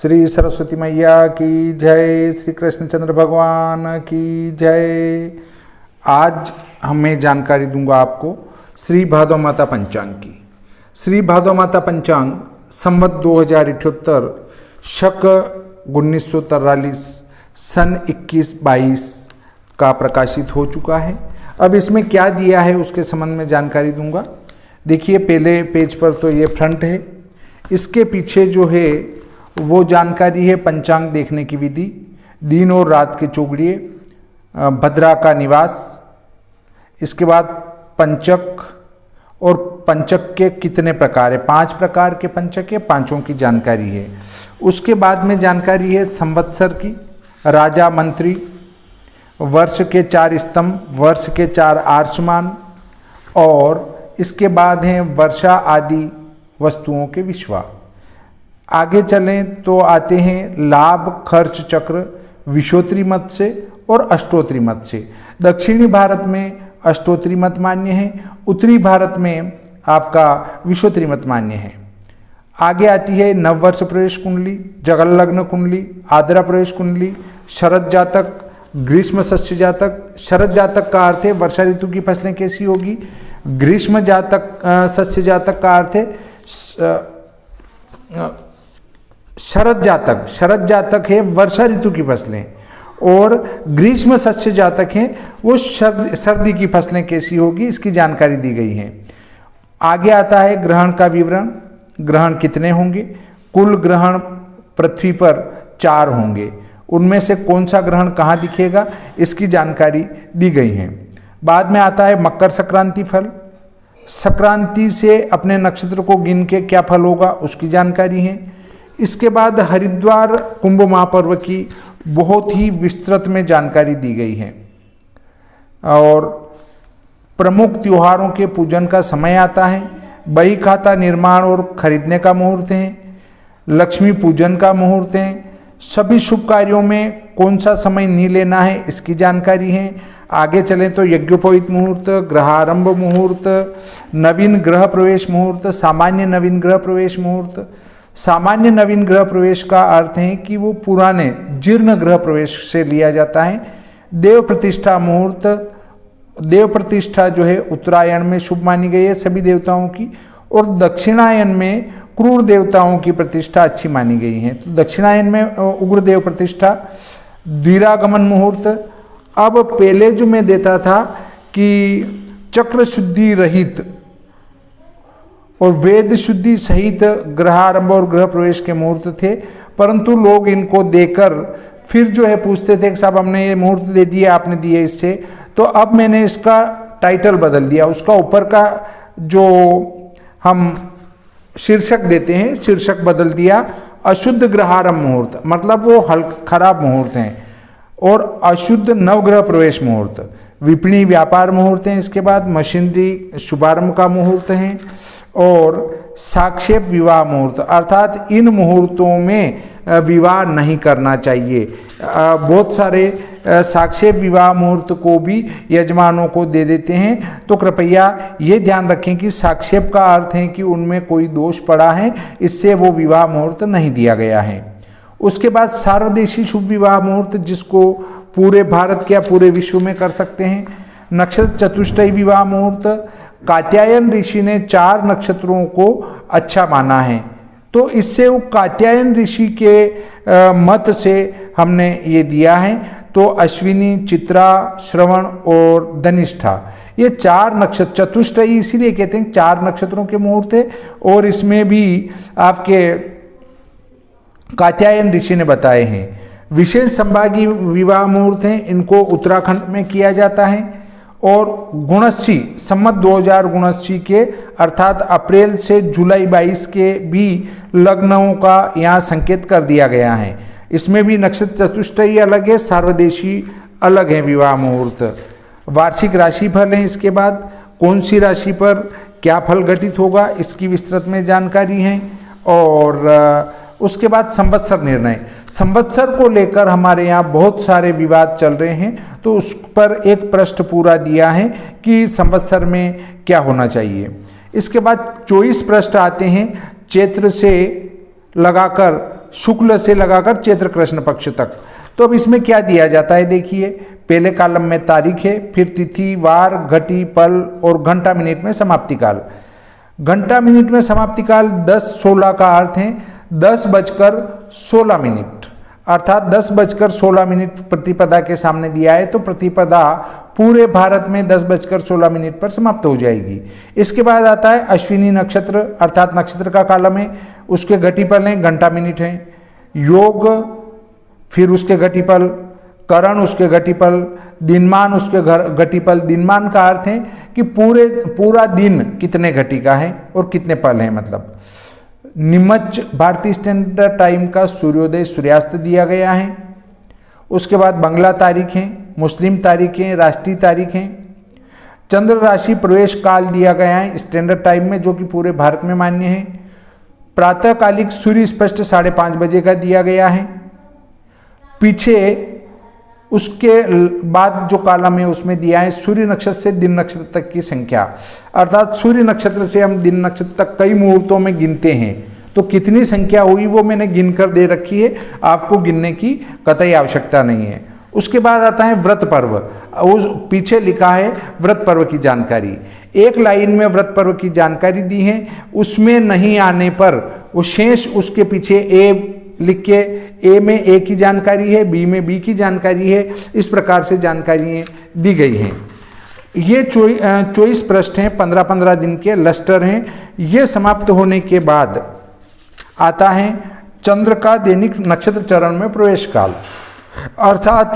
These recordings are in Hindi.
श्री सरस्वती मैया की जय, श्री कृष्णचंद्र भगवान की जय। आज मैं जानकारी दूंगा आपको श्री भादव माता पंचांग की। श्री भादव माता पंचांग संवत 2078 शक 1943 सन 21-22 का प्रकाशित हो चुका है। अब इसमें क्या दिया है उसके संबंध में जानकारी दूंगा। देखिए, पहले पेज पर तो ये फ्रंट है, इसके पीछे जो है वो जानकारी है पंचांग देखने की विधि, दिन और रात के चौगड़िए, भद्रा का निवास, इसके बाद पंचक और पंचक के कितने प्रकार है, 5 प्रकार के पंचक है, पांचों की जानकारी है। उसके बाद में जानकारी है संवत्सर की, राजा मंत्री, वर्ष के 4 स्तंभ, वर्ष के 4 आर्षमान, और इसके बाद हैं वर्षा आदि वस्तुओं के विश्वा। आगे चलें तो आते हैं लाभ खर्च चक्र विशोत्री मत से और अष्टोत्री मत से। दक्षिणी भारत में अष्टोत्री मत मान्य है, उत्तरी भारत में आपका विशोत्री मत मान्य है। आगे आती है नववर्ष प्रवेश कुंडली, जगल लग्न कुंडली, आद्रा प्रवेश कुंडली, शरद जातक, ग्रीष्म सस्य जातक। शरद जातक का अर्थ है वर्षा ऋतु की फसलें कैसी होगी, ग्रीष्म जातक सस्य जातक का अर्थ है शरद जातक है वर्षा ऋतु की फसलें, और ग्रीष्म सस्य जातक हैं वो सर्दी की फसलें कैसी होगी, इसकी जानकारी दी गई है। आगे आता है ग्रहण का विवरण, ग्रहण कितने होंगे। कुल ग्रहण पृथ्वी पर 4 होंगे, उनमें से कौन सा ग्रहण कहाँ दिखेगा इसकी जानकारी दी गई है। बाद में आता है मकर संक्रांति फल, संक्रांति से अपने नक्षत्र को गिन के क्या फल होगा उसकी जानकारी है। इसके बाद हरिद्वार कुंभ महापर्व की बहुत ही विस्तृत में जानकारी दी गई है, और प्रमुख त्योहारों के पूजन का समय आता है। बही खाता निर्माण और खरीदने का मुहूर्त है, लक्ष्मी पूजन का मुहूर्त है। सभी शुभ कार्यों में कौन सा समय नहीं लेना है इसकी जानकारी है। आगे चलें तो यज्ञोपवीत मुहूर्त, ग्रहारंभ मुहूर्त, नवीन ग्रह प्रवेश मुहूर्त, सामान्य नवीन ग्रह प्रवेश मुहूर्त। सामान्य नवीन ग्रह प्रवेश का अर्थ है कि वो पुराने जीर्ण ग्रह प्रवेश से लिया जाता है। देव प्रतिष्ठा मुहूर्त, देव प्रतिष्ठा जो है उत्तरायण में शुभ मानी गई है सभी देवताओं की, और दक्षिणायन में क्रूर देवताओं की प्रतिष्ठा अच्छी मानी गई है। तो दक्षिणायन में उग्र देव प्रतिष्ठा। द्विरागमन मुहूर्त, अब पहले जो मैं देता था कि चक्र शुद्धि रहित और वेद शुद्धि सहित ग्रहारंभ और गृह प्रवेश के मुहूर्त थे, परंतु लोग इनको देकर फिर जो है पूछते थे कि साहब हमने ये मुहूर्त दे दिए, आपने दिए इससे, तो अब मैंने इसका टाइटल बदल दिया। उसका ऊपर का जो हम शीर्षक देते हैं, शीर्षक बदल दिया अशुद्ध ग्रहारंभ मुहूर्त, मतलब वो खराब मुहूर्त हैं, और अशुद्ध नवग्रह प्रवेश मुहूर्त, विपणी व्यापार मुहूर्त हैं। इसके बाद मशीनरी शुभारंभ का मुहूर्त हैं, और साक्षेप विवाह मुहूर्त, अर्थात इन मुहूर्तों में विवाह नहीं करना चाहिए। बहुत सारे साक्षेप विवाह मुहूर्त को भी यजमानों को दे देते हैं, तो कृपया ये ध्यान रखें कि साक्षेप का अर्थ है कि उनमें कोई दोष पड़ा है, इससे वो विवाह मुहूर्त नहीं दिया गया है। उसके बाद सार्वदेशी शुभ विवाह मुहूर्त, जिसको पूरे भारत या पूरे विश्व में कर सकते हैं। नक्षत्र चतुष्टयी विवाह मुहूर्त, कात्यायन ऋषि ने 4 नक्षत्रों को अच्छा माना है, तो इससे वो कात्यायन ऋषि के मत से हमने ये दिया है। तो अश्विनी, चित्रा, श्रवण और धनिष्ठा, ये 4 नक्षत्र, चतुष्टयी इसीलिए कहते हैं 4 नक्षत्रों के मुहूर्त है, और इसमें भी आपके कात्यायन ऋषि ने बताए हैं। विशेष संभागी विवाह मुहूर्त हैं, इनको उत्तराखंड में किया जाता है। और गुणस्सी संवत 2000 गुणस्सी के अर्थात अप्रैल से जुलाई 22 के भी लग्नों का यहाँ संकेत कर दिया गया है। इसमें भी नक्षत्र चतुष्टयी अलग है, सार्वदेशी अलग है विवाह मुहूर्त। वार्षिक राशिफल है, इसके बाद कौन सी राशि पर क्या फल घटित होगा इसकी विस्तृत में जानकारी है। और उसके बाद संवत्सर निर्णय, संवत्सर को लेकर हमारे यहाँ बहुत सारे विवाद चल रहे हैं, तो उस पर एक पृष्ठ पूरा दिया है कि संवत्सर में क्या होना चाहिए। इसके बाद 24 पृष्ठ आते हैं चैत्र से लगाकर शुक्ल से लगाकर चैत्र कृष्ण पक्ष तक। तो अब इसमें क्या दिया जाता है देखिए, पहले कॉलम में तारीख है, फिर तिथि, वार, घटी, पल और घंटा मिनट में समाप्ति काल। घंटा मिनट में समाप्ति काल 10:16 का अर्थ है 10:16 अर्थात 10:16 प्रतिपदा के सामने दिया है तो प्रतिपदा पूरे भारत में 10:16 पर समाप्त हो जाएगी। इसके बाद आता है अश्विनी नक्षत्र अर्थात नक्षत्र का कालम है, उसके घटिपल हैं, घंटा मिनट हैं। योग, फिर उसके घटिपल, करण उसके घटिपल, दिनमान उसके घटिपल। दिनमान का अर्थ है कि पूरा दिन कितने घटी का है और कितने पल हैं मतलब। निमच भारतीय स्टैंडर्ड टाइम का सूर्योदय सूर्यास्त दिया गया है। उसके बाद बांग्ला तारीख है, मुस्लिम तारीख है, राष्ट्रीय तारीख है। चंद्र राशि प्रवेश काल दिया गया है स्टैंडर्ड टाइम में जो कि पूरे भारत में मान्य है। प्रातःकालिक सूर्य स्पष्ट 5:30 बजे का दिया गया है। पीछे उसके बाद जो कॉलम है उसमें दिया है सूर्य नक्षत्र से दिन नक्षत्र तक की संख्या, अर्थात सूर्य नक्षत्र से हम दिन नक्षत्र तक कई मुहूर्तों में गिनते हैं तो कितनी संख्या हुई वो मैंने गिनकर दे रखी है, आपको गिनने की कतई आवश्यकता नहीं है। उसके बाद आता है व्रत पर्व, उस पीछे लिखा है व्रत पर्व की जानकारी। एक लाइन में व्रत पर्व की जानकारी दी है, उसमें नहीं आने पर वो शेष उसके पीछे ए लिख के, ए में ए की जानकारी है, बी में बी की जानकारी है, इस प्रकार से जानकारियाँ दी गई हैं। ये 24 पृष्ठ हैं, 15-15 दिन के लस्टर हैं। ये समाप्त होने के बाद आता है चंद्र का दैनिक नक्षत्र चरण में प्रवेश काल, अर्थात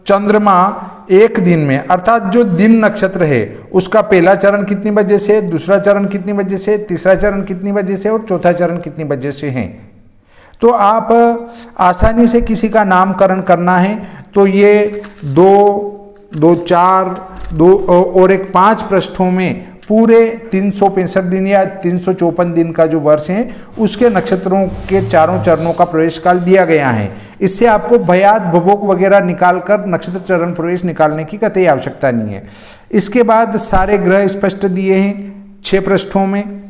चंद्रमा एक दिन में अर्थात जो दिन नक्षत्र है उसका पहला चरण कितनी बजे से, दूसरा चरण कितनी बजे से, तीसरा चरण कितनी बजे से और चौथा चरण कितनी बजे से है। तो आप आसानी से किसी का नामकरण करना है तो ये 2, 4, 2 और एक 5 पृष्ठों में पूरे 365 दिन या 354 दिन का जो वर्ष है उसके नक्षत्रों के चारों चरणों का प्रवेश काल दिया गया है। इससे आपको भयात भवोक वगैरह निकालकर नक्षत्र चरण प्रवेश निकालने की कतई आवश्यकता नहीं है। इसके बाद सारे ग्रह स्पष्ट दिए हैं 6 पृष्ठों में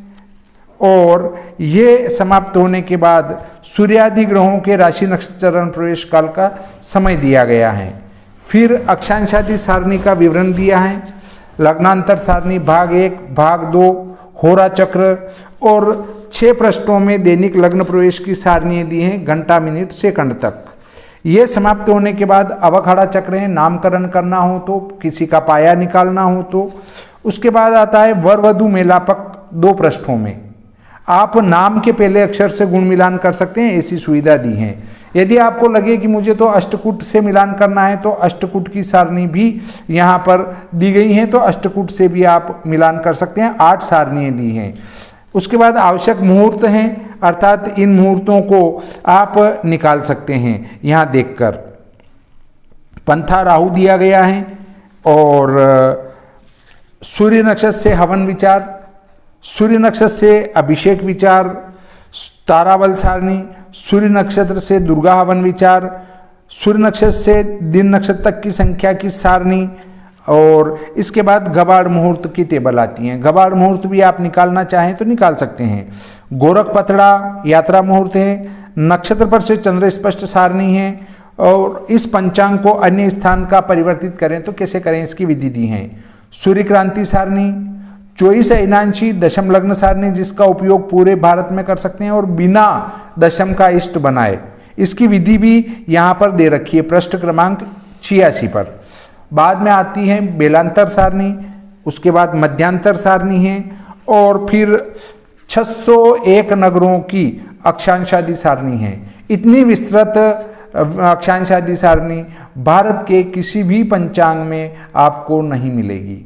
और ये समाप्त होने के बाद सूर्यादि ग्रहों के राशि नक्षत्र चरण प्रवेश काल का समय दिया गया है। फिर अक्षांशादि सारणी का विवरण दिया है, लग्नांतर सारणी भाग 1, भाग 2, होरा चक्र और 6 पृष्ठों में दैनिक लग्न प्रवेश की सारणियाँ दी हैं घंटा मिनट सेकंड तक। ये समाप्त होने के बाद अवखाड़ा चक्र है, नामकरण करना हो तो, किसी का पाया निकालना हो तो। उसके बाद आता है वर वधु मेलापक 2 पृष्ठों में। आप नाम के पहले अक्षर से गुण मिलान कर सकते हैं, ऐसी सुविधा दी है। यदि आपको लगे कि मुझे तो अष्टकूट से मिलान करना है तो अष्टकूट की सारणी भी यहाँ पर दी गई है, तो अष्टकूट से भी आप मिलान कर सकते हैं। 8 सारणियाँ दी हैं। उसके बाद आवश्यक मुहूर्त हैं, अर्थात इन मुहूर्तों को आप निकाल सकते हैं यहाँ देखकर। पंथा राहु दिया गया है और सूर्य नक्षत्र से हवन विचार, सूर्य नक्षत्र से अभिषेक विचार, ताराबल सारणी, सूर्य नक्षत्र से दुर्गा हवन विचार, सूर्य नक्षत्र से दिन नक्षत्र तक की संख्या की सारणी और इसके बाद गबाड़ मुहूर्त की टेबल आती हैं। गबाड़ मुहूर्त भी आप निकालना चाहें तो निकाल सकते हैं। गोरख पतड़ा यात्रा मुहूर्त है, नक्षत्र पर से चंद्र स्पष्ट सारणी है और इस पंचांग को अन्य स्थान का परिवर्तित करें तो कैसे करें इसकी विधि दी है। सूर्य क्रांति सारणी, 24 अयनांशी दशम लग्न सारणी जिसका उपयोग पूरे भारत में कर सकते हैं और बिना दशम का इष्ट बनाए, इसकी विधि भी यहाँ पर दे रखी है पृष्ठ क्रमांक 86 पर। बाद में आती है बेलांतर सारणी, उसके बाद मध्यांतर सारणी है और फिर 601 नगरों की अक्षांशादि सारणी है। इतनी विस्तृत अक्षांशादि सारणी भारत के किसी भी पंचांग में आपको नहीं मिलेगी।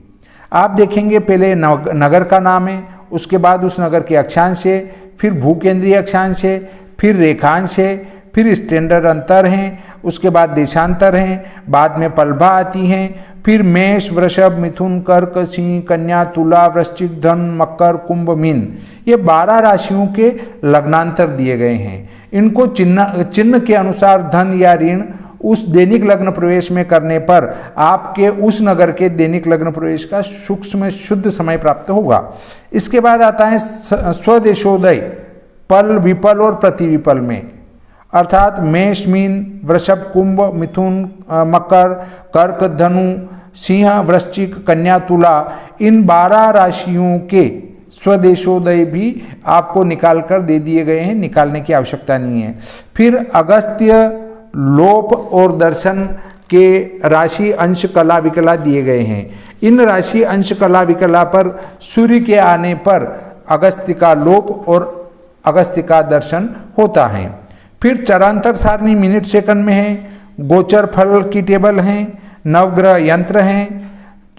आप देखेंगे पहले नगर का नाम है, उसके बाद उस नगर के अक्षांश है, फिर भूकेंद्रीय अक्षांश है, फिर रेखांश है, फिर स्टैंडर्ड अंतर हैं, उसके बाद देशांतर हैं, बाद में पलभा आती हैं, फिर मेष, वृषभ, मिथुन, कर्क, सिंह, कन्या, तुला, वृश्चिक, धन, मकर, कुंभ, मीन, ये 12 राशियों के लग्नांतर दिए गए हैं। इनको चिन्ह के अनुसार धन या ऋण उस दैनिक लग्न प्रवेश में करने पर आपके उस नगर के दैनिक लग्न प्रवेश का सूक्ष्म शुद्ध समय प्राप्त होगा। इसके बाद आता है स्वदेशोदय पल, विपल और प्रतिविपल में, अर्थात मेष, मीन, वृषभ, कुंभ, मिथुन, मकर, कर्क, धनु, सिंह, वृश्चिक, कन्या, तुला, इन 12 राशियों के स्वदेशोदय भी आपको निकाल कर दे दिए गए हैं, निकालने की आवश्यकता नहीं है। फिर अगस्त्य, लोप और दर्शन के राशि, अंश, कला, विकला दिए गए हैं। इन राशि, अंश, कला, विकला पर सूर्य के आने पर अगस्त्य का लोप और अगस्त्य का दर्शन होता है। फिर चरांतर सारणी मिनट सेकंड में है, गोचर फल की टेबल है, नवग्रह यंत्र हैं,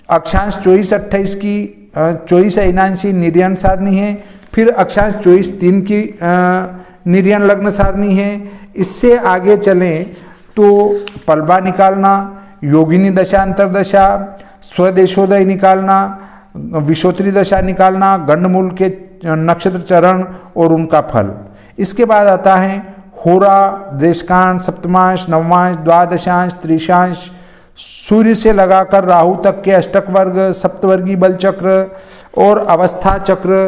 अक्षांश 24-28 की 24 अयनांशी निर्यण सारणी है। फिर अक्षांश 24-3 की निर्यण लग्न सारणी है। इससे आगे चलें तो पलबा निकालना, योगिनी दशा, अंतरदशा, स्वदेशोदय निकालना, विषोत्री दशा निकालना, गंडमूल के नक्षत्र चरण और उनका फल। इसके बाद आता है होरा, देशकांश, सप्तमांश, नवमांश, द्वादशांश, त्रिशांश, सूर्य से लगाकर राहु तक के अष्टक वर्ग, सप्तवर्गीय बल चक्र और अवस्था चक्र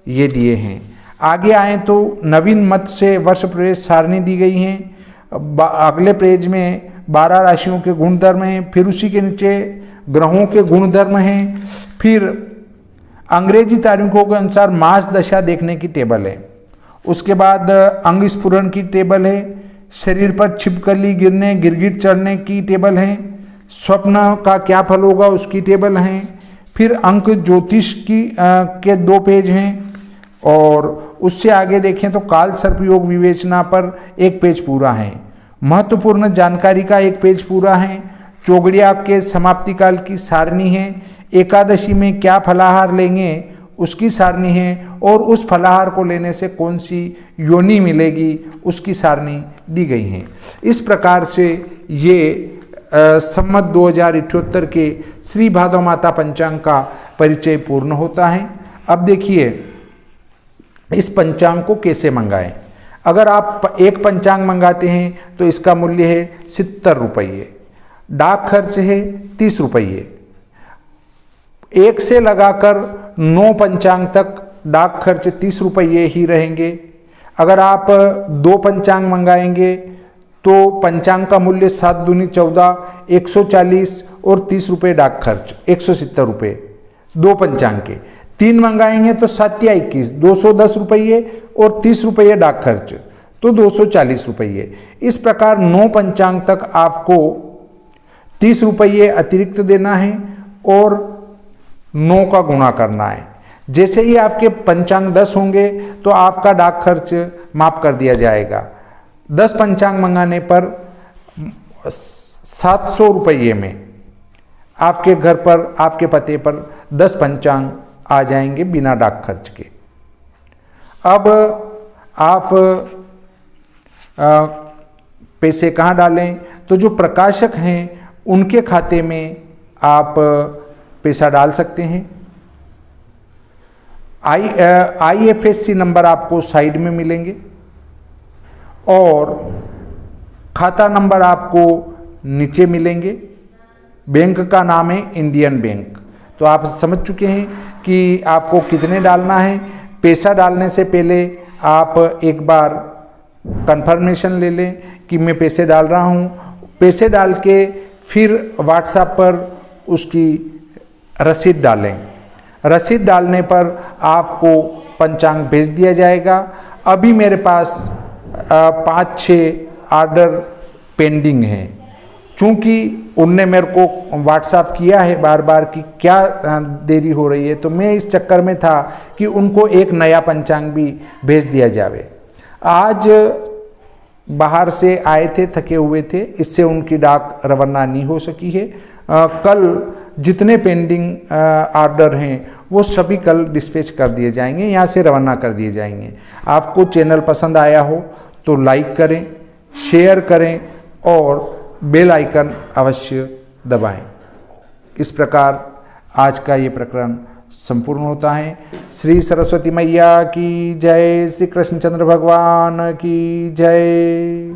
ये दिए हैं। आगे आए तो नवीन मत से वर्ष प्रवेश सारणी दी गई हैं। अगले पेज में 12 राशियों के गुणधर्म हैं। फिर उसी के नीचे ग्रहों के गुणधर्म हैं। फिर अंग्रेजी तारीखों के अनुसार मास दशा देखने की टेबल है। उसके बाद अंग स्फुरण की टेबल है। शरीर पर छिपकली गिरने, गिरगिट चढ़ने की टेबल है। स्वप्न का क्या फल होगा उसकी टेबल है। फिर अंक ज्योतिष की के 2 पेज हैं। और उससे आगे देखें तो काल सर्प योग विवेचना पर 1 पेज पूरा है। महत्वपूर्ण जानकारी का 1 पेज पूरा है। चौगड़िया के समाप्ति काल की सारणी है। एकादशी में क्या फलाहार लेंगे उसकी सारणी है। और उस फलाहार को लेने से कौन सी योनि मिलेगी उसकी सारणी दी गई है। इस प्रकार से ये संवत 2078 के श्री भादव माता पंचांग का परिचय पूर्ण होता है। अब देखिए इस पंचांग को कैसे मंगाएं। अगर आप एक पंचांग मंगाते हैं तो इसका मूल्य है 70 रुपये, डाक खर्च है 30 रुपये। 1 से लगाकर 9 पंचांग तक डाक खर्च 30 रुपये ही रहेंगे। अगर आप 2 पंचांग मंगाएंगे तो पंचांग का मूल्य 7 दूनी 14, 140 और 30 रुपये डाक खर्च, 170 रुपये 2 पंचांग के। 3 मंगाएंगे तो 7 या 21, 210 रुपये और 30 रुपये डाक खर्च, तो 240 रुपये। इस प्रकार 9 पंचांग तक आपको 30 रुपये अतिरिक्त देना है और 9 का गुणा करना है। जैसे ही आपके पंचांग 10 होंगे तो आपका डाक खर्च माफ कर दिया जाएगा। 10 पंचांग मंगाने पर 700 रुपये में आपके घर पर, आपके पते पर 10 पंचांग आ जाएंगे बिना डाक खर्च के। अब आप पैसे कहाँ डालें, तो जो प्रकाशक हैं उनके खाते में आप पैसा डाल सकते हैं। IFSC नंबर आपको साइड में मिलेंगे और खाता नंबर आपको नीचे मिलेंगे। बैंक का नाम है इंडियन बैंक। तो आप समझ चुके हैं कि आपको कितने डालना है। पैसा डालने से पहले आप एक बार कंफर्मेशन ले लें कि मैं पैसे डाल रहा हूँ। पैसे डाल के फिर व्हाट्सएप पर उसकी रसीद डालें। रसीद डालने पर आपको पंचांग भेज दिया जाएगा। अभी मेरे पास 5-6 ऑर्डर पेंडिंग हैं। चूँकि उनने मेरे को व्हाट्सएप किया है बार बार कि क्या देरी हो रही है, तो मैं इस चक्कर में था कि उनको एक नया पंचांग भी भेज दिया जावे। आज बाहर से आए थे, थके हुए थे, इससे उनकी डाक रवाना नहीं हो सकी है। कल जितने पेंडिंग ऑर्डर हैं वो सभी कल डिस्पैच कर दिए जाएंगे, यहाँ से रवाना कर दिए जाएंगे। आपको चैनल पसंद आया हो तो लाइक करें, शेयर करें और बेल आइकन अवश्य दबाएं। इस प्रकार आज का ये प्रकरण संपूर्ण होता है। श्री सरस्वती मैया की जय, श्री कृष्णचंद्र भगवान की जय।